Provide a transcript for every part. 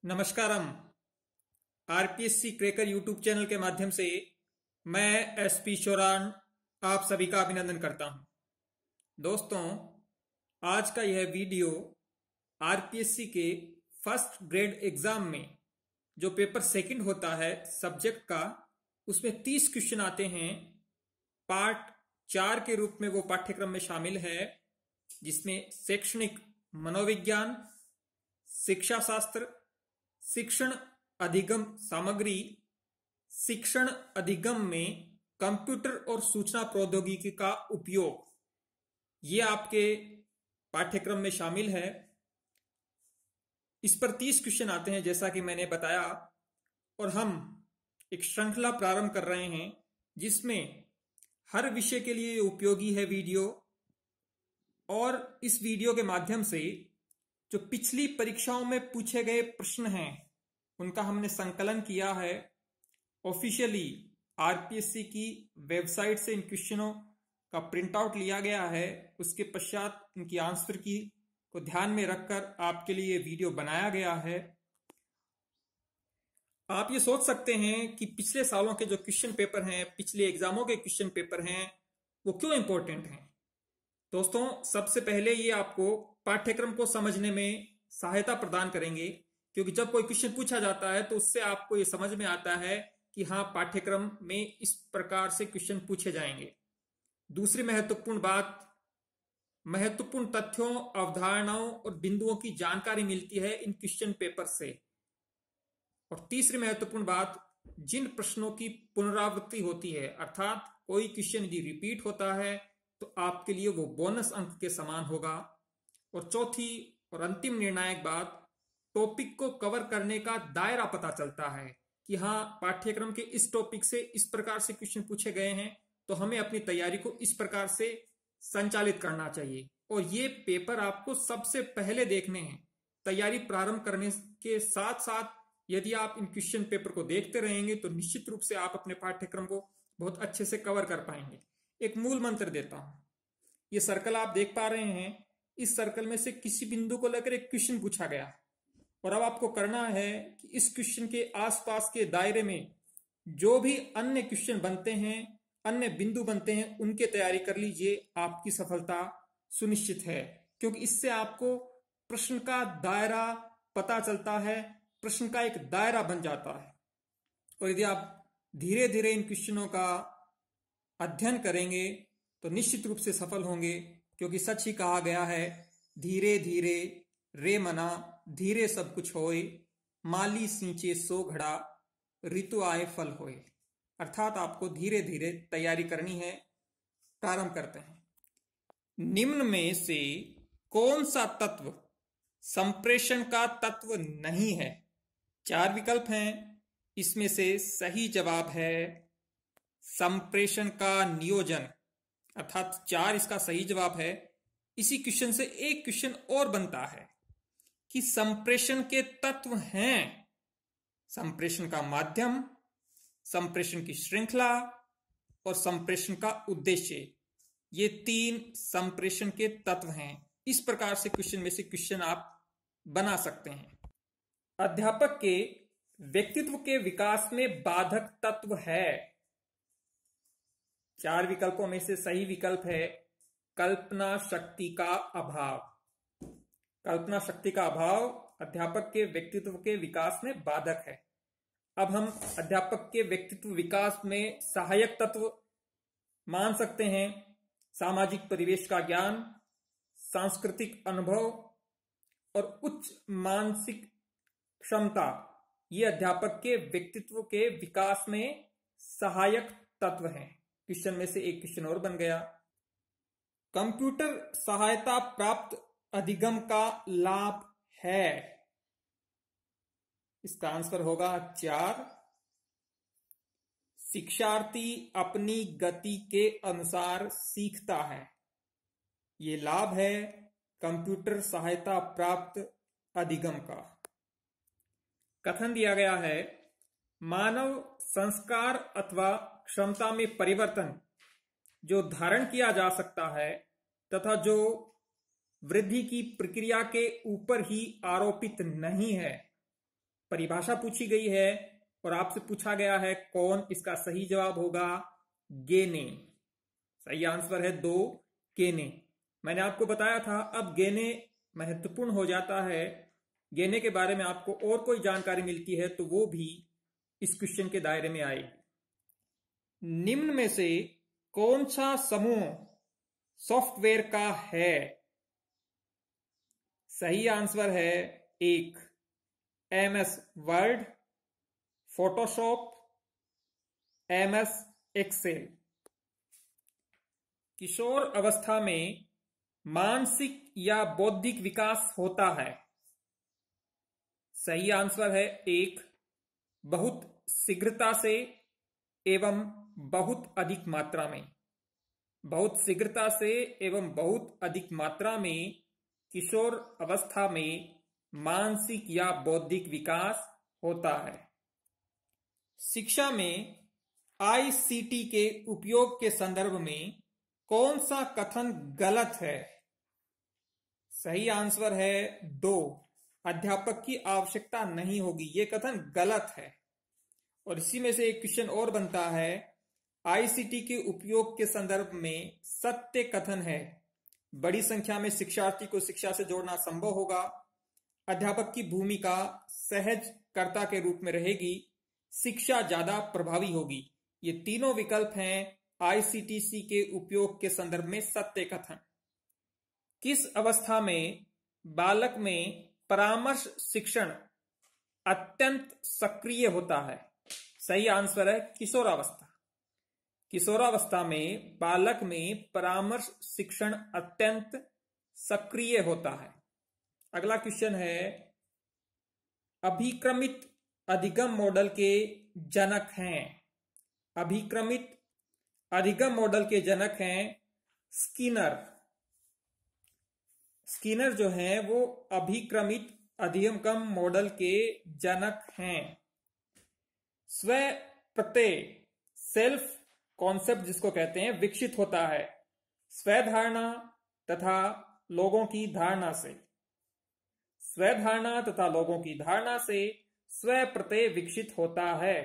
नमस्कारम। RPSC cracker YouTube channel के माध्यम से मैं एसपी शोरान आप सभी का अभिनंदन करता हूं। दोस्तों, आज का यह वीडियो आरपीएससी के फर्स्ट ग्रेड एग्जाम में जो पेपर सेकंड होता है सब्जेक्ट का, उसमें 30 क्वेश्चन आते हैं। पार्ट 4 के रूप में वो पाठ्यक्रम में शामिल है, जिसमें शैक्षणिक मनोविज्ञान, शिक्षा शास्त्र, शिक्षण अधिगम सामग्री, शिक्षण अधिगम में कंप्यूटर और सूचना प्रौद्योगिकी का उपयोग, ये आपके पाठ्यक्रम में शामिल है। इस पर 30 क्वेश्चन आते हैं जैसा कि मैंने बताया, और हम एक श्रृंखला प्रारंभ कर रहे हैं जिसमें हर विषय के लिए उपयोगी है वीडियो। और इस वीडियो के माध्यम से जो पिछली परीक्षाओं में पूछे गए प्रश्न हैं उनका हमने संकलन किया है। ऑफिशियली आरपीएससी की वेबसाइट से इन क्वेश्चनों का प्रिंट आउट लिया गया है। उसके पश्चात इनकी आंसर की को ध्यान में रखकर आपके लिए वीडियो बनाया गया है। आप ये सोच सकते हैं कि पिछले सालों के जो क्वेश्चन पेपर हैं, पिछले एग्जामों के क्वेश्चन पेपर हैं, वो क्यों इंपॉर्टेंट हैं। दोस्तों, सबसे पहले ये आपको पाठ्यक्रम को समझने में सहायता प्रदान करेंगे, क्योंकि जब कोई क्वेश्चन पूछा जाता है तो उससे आपको ये समझ में आता है कि हाँ, पाठ्यक्रम में इस प्रकार से क्वेश्चन पूछे जाएंगे। दूसरी महत्वपूर्ण बात, महत्वपूर्ण तथ्यों, अवधारणाओं और बिंदुओं की जानकारी मिलती है इन क्वेश्चन पेपर से। और तीसरी महत्वपूर्ण बात, जिन प्रश्नों की पुनरावृत्ति होती है, अर्थात कोई क्वेश्चन यदि रिपीट होता है तो आपके लिए वो बोनस अंक के समान होगा। और चौथी और अंतिम निर्णायक बात, टॉपिक को कवर करने का दायरा पता चलता है कि हाँ, पाठ्यक्रम के इस टॉपिक से इस प्रकार से क्वेश्चन पूछे गए हैं तो हमें अपनी तैयारी को इस प्रकार से संचालित करना चाहिए। और ये पेपर आपको सबसे पहले देखने हैं। तैयारी प्रारंभ करने के साथ साथ यदि आप इन क्वेश्चन पेपर को देखते रहेंगे तो निश्चित रूप से आप अपने पाठ्यक्रम को बहुत अच्छे से कवर कर पाएंगे। एक मूल मंत्र देता हूं। ये सर्कल आप देख पा रहे हैं। इस सर्कल में से किसी बिंदु को लेकर एक क्वेश्चन पूछा गया, और अब आपको करना है कि इस क्वेश्चन के आसपास के दायरे में जो भी अन्य क्वेश्चन बनते हैं, अन्य बिंदु बनते हैं, उनकी तैयारी कर लीजिए। आपकी सफलता सुनिश्चित है, क्योंकि इससे आपको प्रश्न का दायरा पता चलता है, प्रश्न का एक दायरा बन जाता है। और यदि आप धीरे धीरे इन क्वेश्चनों का अध्ययन करेंगे तो निश्चित रूप से सफल होंगे, क्योंकि सच ही कहा गया है, धीरे धीरे रे मना धीरे सब कुछ होए, माली सींचे सो घड़ा ऋतु आए फल होए। अर्थात आपको धीरे धीरे तैयारी करनी है। प्रारंभ करते हैं। निम्न में से कौन सा तत्व संप्रेषण का तत्व नहीं है? 4 विकल्प हैं। इसमें से सही जवाब है संप्रेषण का नियोजन, अर्थात 4 इसका सही जवाब है। इसी क्वेश्चन से एक क्वेश्चन और बनता है कि संप्रेषण के तत्व हैं संप्रेषण का माध्यम, संप्रेषण की श्रृंखला और संप्रेषण का उद्देश्य। ये 3 संप्रेषण के तत्व हैं। इस प्रकार से क्वेश्चन में से क्वेश्चन आप बना सकते हैं। अध्यापक के व्यक्तित्व के विकास में बाधक तत्व है। 4 विकल्पों में से सही विकल्प है कल्पना शक्ति का अभाव। कल्पना शक्ति का अभाव अध्यापक के व्यक्तित्व के विकास में बाधक है। अब हम अध्यापक के व्यक्तित्व विकास में सहायक तत्व मान सकते हैं सामाजिक परिवेश का ज्ञान, सांस्कृतिक अनुभव और उच्च मानसिक क्षमता। ये अध्यापक के व्यक्तित्व के विकास में सहायक तत्व हैं। क्वेश्चन में से एक क्वेश्चन और बन गया। कंप्यूटर सहायता प्राप्त अधिगम का लाभ है। इसका आंसर होगा 4। शिक्षार्थी अपनी गति के अनुसार सीखता है। ये लाभ है कंप्यूटर सहायता प्राप्त अधिगम का। कथन दिया गया है, मानव संस्कार अथवा क्षमता में परिवर्तन जो धारण किया जा सकता है तथा जो वृद्धि की प्रक्रिया के ऊपर ही आरोपित नहीं है, परिभाषा पूछी गई है और आपसे पूछा गया है कौन इसका सही जवाब होगा। गेने। सही आंसर है 2 गेने। मैंने आपको बताया था अब गेने महत्वपूर्ण हो जाता है। गेने के बारे में आपको और कोई जानकारी मिलती है तो वो भी इस क्वेश्चन के दायरे में आएगी। निम्न में से कौन सा समूह सॉफ्टवेयर का है? सही आंसर है 1 MS word, Photoshop, MS Excel. किशोर अवस्था में मानसिक या बौद्धिक विकास होता है। सही आंसर है 1 बहुत शीघ्रता से एवं बहुत अधिक मात्रा में। बहुत शीघ्रता से एवं बहुत अधिक मात्रा में किशोर अवस्था में मानसिक या बौद्धिक विकास होता है। शिक्षा में ICT के उपयोग के संदर्भ में कौन सा कथन गलत है? सही आंसर है 2 अध्यापक की आवश्यकता नहीं होगी। यह कथन गलत है। और इसी में से एक क्वेश्चन और बनता है, ICT के उपयोग के संदर्भ में सत्य कथन है बड़ी संख्या में शिक्षार्थी को शिक्षा से जोड़ना संभव होगा, अध्यापक की भूमिका सहजकर्ता के रूप में रहेगी, शिक्षा ज्यादा प्रभावी होगी। ये तीनों विकल्प हैं ICTC के उपयोग के संदर्भ में सत्य कथन। किस अवस्था में बालक में परामर्श शिक्षण अत्यंत सक्रिय होता है? सही आंसर है किशोरावस्था। किशोरावस्था में बालक में परामर्श शिक्षण अत्यंत सक्रिय होता है। अगला क्वेश्चन है, अभिक्रमित अधिगम मॉडल के जनक हैं। अभिक्रमित अधिगम मॉडल के जनक हैं स्किनर। स्किनर जो हैं वो अभिक्रमित अधिगम मॉडल के जनक हैं। स्व प्रत्यय सेल्फ कॉन्सेप्ट जिसको कहते हैं विकसित होता है स्वधारणा तथा लोगों की धारणा से। स्वधारणा तथा लोगों की धारणा से स्व प्रत्यय विकसित होता है।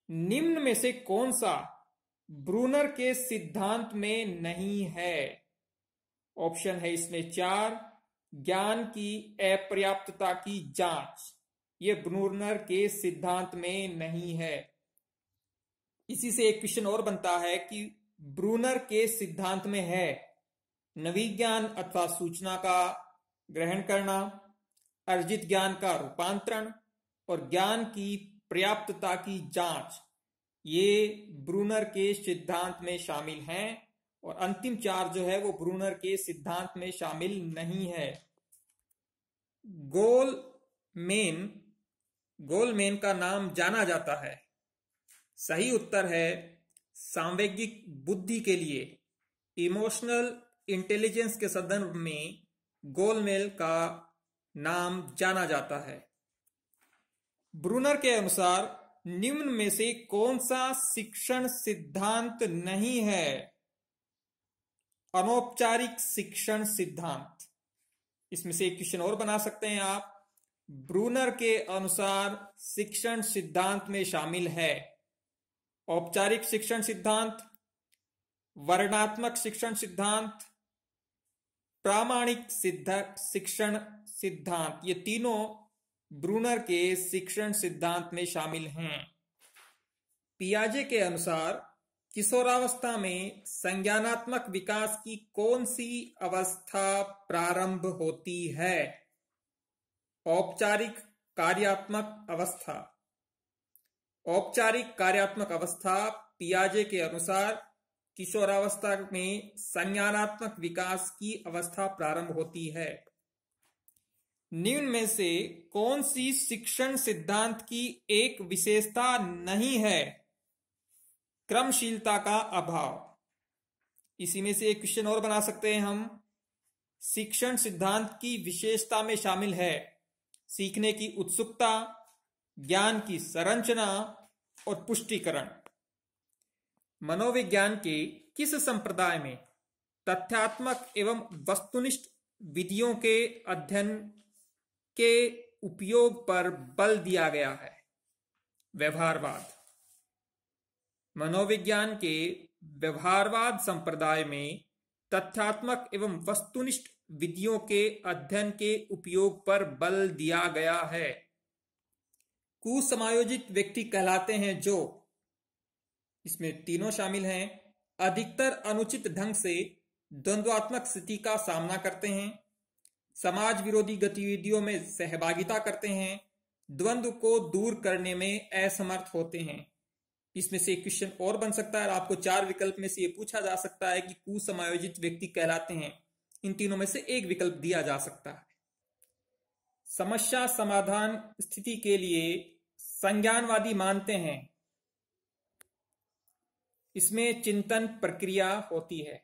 निम्न में से कौन सा ब्रूनर के सिद्धांत में नहीं है? ऑप्शन है इसमें 4 ज्ञान की अपर्याप्तता की जांच। ये ब्रूनर के सिद्धांत में नहीं है। इसी से एक क्वेश्चन और बनता है कि ब्रूनर के सिद्धांत में है नवीज्ञान अथवा सूचना का ग्रहण करना, अर्जित ज्ञान का रूपांतरण और ज्ञान की पर्याप्तता की जांच। ये ब्रूनर के सिद्धांत में शामिल हैं और अंतिम 4 जो है वो ब्रूनर के सिद्धांत में शामिल नहीं है। गोलमेन का नाम जाना जाता है। सही उत्तर है सांवेगिक बुद्धि के लिए इमोशनल इंटेलिजेंस के संदर्भ में गोलमेन का नाम जाना जाता है। ब्रूनर के अनुसार निम्न में से कौन सा शिक्षण सिद्धांत नहीं है? अनौपचारिक शिक्षण सिद्धांत। इसमें से एक क्वेश्चन और बना सकते हैं आप। ब्रूनर के अनुसार शिक्षण सिद्धांत में शामिल है औपचारिक शिक्षण सिद्धांत, वर्णनात्मक शिक्षण सिद्धांत, प्रामाणिक शिक्षण सिद्धांत। ये तीनों ब्रूनर के शिक्षण सिद्धांत में शामिल हैं। पियाजे के अनुसार किशोरावस्था में संज्ञानात्मक विकास की कौन सी अवस्था प्रारंभ होती है? औपचारिक कार्यात्मक अवस्था। औपचारिक कार्यात्मक अवस्था पियाजे के अनुसार किशोरावस्था में संज्ञानात्मक विकास की अवस्था प्रारंभ होती है। निम्न में से कौन सी शिक्षण सिद्धांत की एक विशेषता नहीं है? क्रमशीलता का अभाव। इसी में से एक क्वेश्चन और बना सकते हैं हम। शिक्षण सिद्धांत की विशेषता में शामिल है सीखने की उत्सुकता, ज्ञान की संरचना और पुष्टिकरण। मनोविज्ञान के किस संप्रदाय में तथ्यात्मक एवं वस्तुनिष्ठ विधियों के अध्ययन के उपयोग पर बल दिया गया है। व्यवहारवाद। मनोविज्ञान के व्यवहारवाद संप्रदाय में तथ्यात्मक एवं वस्तुनिष्ठ विधियों के अध्ययन के उपयोग पर बल दिया गया है। कुसमायोजित व्यक्ति कहलाते हैं जो, इसमें तीनों शामिल हैं, अधिकतर अनुचित ढंग से द्वंद्वात्मक स्थिति का सामना करते हैं, समाज विरोधी गतिविधियों में सहभागिता करते हैं, द्वंद्व को दूर करने में असमर्थ होते हैं। इसमें से एक क्वेश्चन और बन सकता है और आपको 4 विकल्प में से ये पूछा जा सकता है कि कुसमायोजित व्यक्ति कहलाते हैं। इन तीनों में से एक विकल्प दिया जा सकता है। समस्या समाधान स्थिति के लिए संज्ञानवादी मानते हैं इसमें चिंतन प्रक्रिया होती है।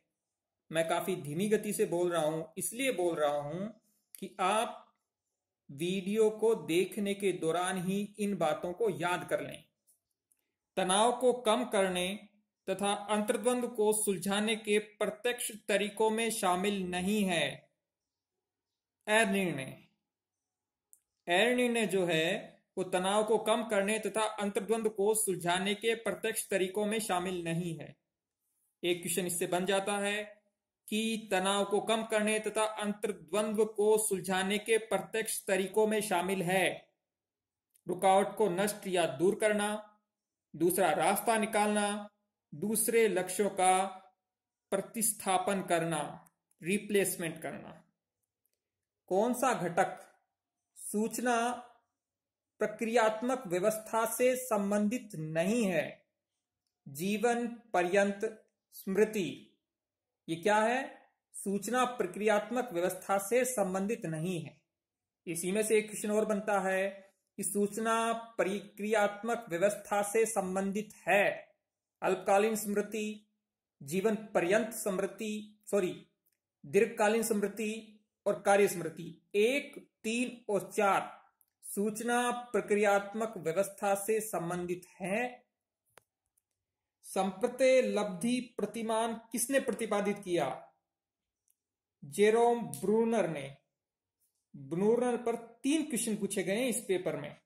मैं काफी धीमी गति से बोल रहा हूं, इसलिए बोल रहा हूं कि आप वीडियो को देखने के दौरान ही इन बातों को याद कर लें। तनाव को कम करने तथा अंतर्द्वंद को सुलझाने के प्रत्यक्ष तरीकों में शामिल नहीं है निर्णय। निर्णय जो है वो तनाव को कम करने तथा अंतर्द्वंद को सुलझाने के प्रत्यक्ष तरीकों में शामिल नहीं है। एक क्वेश्चन इससे बन जाता है कि तनाव को कम करने तथा अंतर्द्वंद को सुलझाने के प्रत्यक्ष तरीकों में शामिल है रुकावट को नष्ट या दूर करना, दूसरा रास्ता निकालना, दूसरे लक्ष्यों का प्रतिस्थापन करना, रिप्लेसमेंट करना। कौन सा घटक सूचना प्रक्रियात्मक व्यवस्था से संबंधित नहीं है? जीवन पर्यंत स्मृति। ये क्या है? सूचना प्रक्रियात्मक व्यवस्था से संबंधित नहीं है। इसी में से एक क्वेश्चन और बनता है कि सूचना प्रक्रियात्मक व्यवस्था से संबंधित है अल्पकालीन स्मृति, जीवन पर्यंत स्मृति, दीर्घकालीन स्मृति और कार्य स्मृति। 1, 3 और 4 सूचना प्रक्रियात्मक व्यवस्था से संबंधित है। संप्रत्य लब्धि प्रतिमान किसने प्रतिपादित किया? जेरोम ब्रूनर ने। ब्रूनर पर 3 क्वेश्चन पूछे गए हैं इस पेपर में।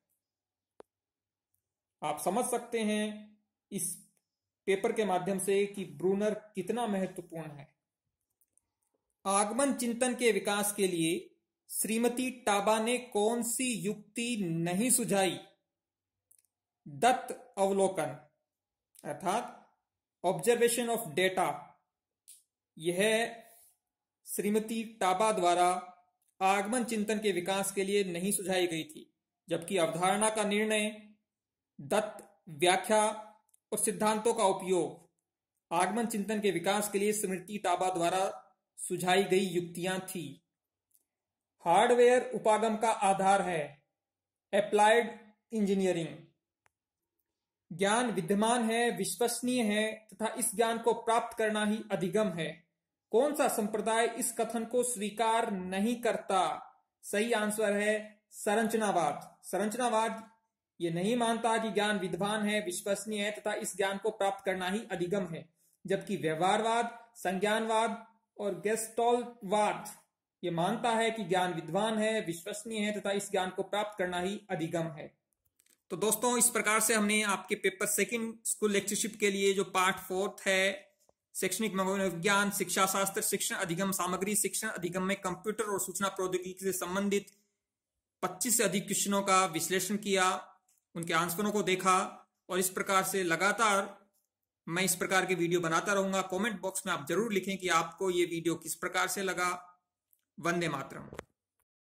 आप समझ सकते हैं इस पेपर के माध्यम से कि ब्रूनर कितना महत्वपूर्ण है। आगमन चिंतन के विकास के लिए श्रीमती टाबा ने कौन सी युक्ति नहीं सुझाई? दत्त अवलोकन अर्थात ऑब्जर्वेशन ऑफ डेटा। यह श्रीमती टाबा द्वारा आगमन चिंतन के विकास के लिए नहीं सुझाई गई थी, जबकि अवधारणा का निर्णय, दत्त व्याख्या और सिद्धांतों का उपयोग आगमन चिंतन के विकास के लिए श्रीमती टाबा द्वारा सुझाई गई युक्तियां थी। हार्डवेयर उपागम का आधार है एप्लाइड इंजीनियरिंग। ज्ञान विद्यमान है, विश्वसनीय है तथा इस ज्ञान को प्राप्त करना ही अधिगम है। कौन सा संप्रदाय इस कथन को स्वीकार नहीं करता? सही आंसर है संरचनावाद। संरचनावाद ये नहीं मानता कि ज्ञान विद्यमान है, विश्वसनीय है तथा इस ज्ञान को प्राप्त करना ही अधिगम है, जबकि व्यवहारवाद, संज्ञानवाद और गेस्टॉल्टवाद ये मानता है कि ज्ञान विद्वान है, विश्वसनीय है तथा इस ज्ञान को प्राप्त करना ही अधिगम है। तो दोस्तों, इस प्रकार से हमने आपके पेपर 2 स्कूल लेक्चरशिप के लिए जो पार्ट 4 है, शैक्षणिक मनोविज्ञान, शिक्षा शास्त्र, शिक्षण अधिगम सामग्री, शिक्षण अधिगम में कंप्यूटर और सूचना प्रौद्योगिकी से संबंधित 25 से अधिक क्वेश्चनों का विश्लेषण किया, उनके आंसरों को देखा और इस प्रकार से लगातार मैं इस प्रकार के वीडियो बनाता रहूंगा। कमेंट बॉक्स में आप जरूर लिखें कि आपको ये वीडियो किस प्रकार से लगा। वंदे मातरम।